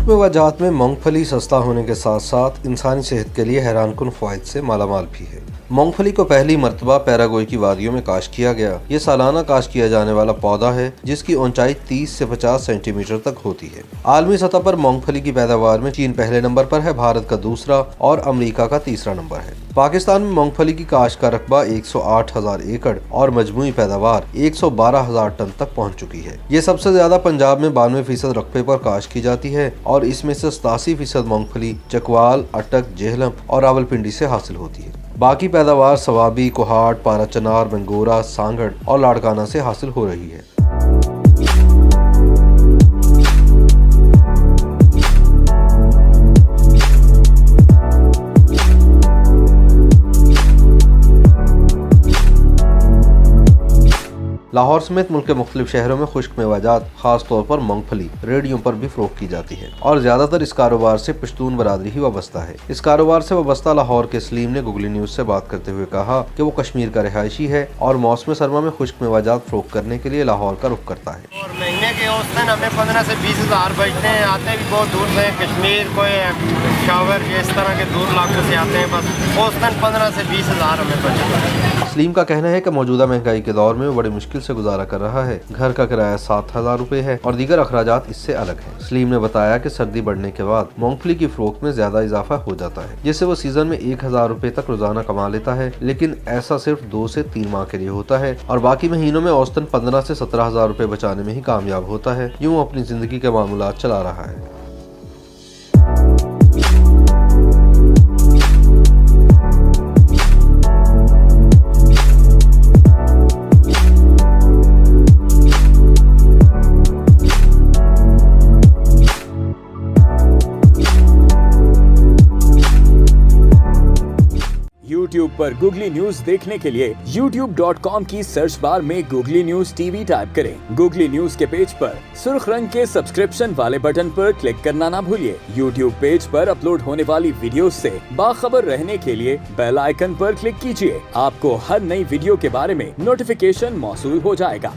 खुश्क मेवाजात में मूंगफली सस्ता होने के साथ साथ इंसानी सेहत के लिए हैरानकुन फ़वाइद से मालामाल भी है। मूंगफली को पहली मर्तबा पैराग्वे की वादियों में काश्त किया गया। ये सालाना काश्त किया जाने वाला पौधा है जिसकी ऊंचाई 30 से 50 सेंटीमीटर तक होती है। आलमी सतह पर मूंगफली की पैदावार में चीन पहले नंबर पर है, भारत का दूसरा और अमेरिका का तीसरा नंबर है। पाकिस्तान में मूंगफली की काश्त का रकबा 108,000 एकड़ और मजमूई पैदावार 112,000 टन तक पहुँच चुकी है। ये सबसे ज्यादा पंजाब में 92% रकबे पर काश्त की जाती है और इसमें से 87% मूंगफली चकवाल, अटक, जेहलम और रावलपिंडी से हासिल होती है। बाकी पैदावार सवाबी, कोहाट, पाराचनार, मंगोरा, सांगड़ और लाड़काना से हासिल हो रही है। लाहौर समेत मुल्क के मुख्तलिफ शहरों में खुश्क मेवाजात खास तौर पर मूंगफली रेडियो पर भी फरोख्त की जाती है और ज्यादातर इस कारोबार से पश्तून बरादरी ही वाबस्ता है। इस कारोबार से वाबस्ता लाहौर के सलीम ने गूगली न्यूज से बात करते हुए कहा कि वो कश्मीर का रिहायशी है और मौसम सरमा में खुश्क मेवाजात फरोख्त करने के लिए लाहौर का रुख करता है। और महीने के औसतन हमें 15 से 20 हज़ार बचते हैं। आते भी बहुत दूर से, कश्मीर, कोई शावर, इस तरह के दूर इलाकों से आते हैं। बस औसतन 15 से 20 हज़ार हमें बचते। सलीम का कहना है कि मौजूदा महंगाई के दौर में वो बड़ी मुश्किल से गुजारा कर रहा है। घर का किराया 7,000 रुपए है और दीगर अखराजात इससे अलग है। सलीम ने बताया कि सर्दी बढ़ने के बाद मूंगफली की फरोख्त में ज्यादा इजाफा हो जाता है, जिससे वो सीजन में 1,000 रुपए तक रोजाना कमा लेता है, लेकिन ऐसा सिर्फ 2 से 3 माह के लिए होता है और बाकी महीनों में औसतन 15 से 17,000 रुपए बचाने में ही कामयाब होता है। यूँ अपनी जिंदगी के मामूलात चला रहा है। YouTube पर गूगली न्यूज देखने के लिए youtube.com की सर्च बार में गूगली न्यूज टीवी टाइप करें। गूगली न्यूज के पेज पर सुर्ख रंग के सब्सक्रिप्शन वाले बटन पर क्लिक करना ना भूलिए। YouTube पेज पर अपलोड होने वाली वीडियोस से बाखबर रहने के लिए बेल आइकन पर क्लिक कीजिए। आपको हर नई वीडियो के बारे में नोटिफिकेशन मौसूल हो जाएगा।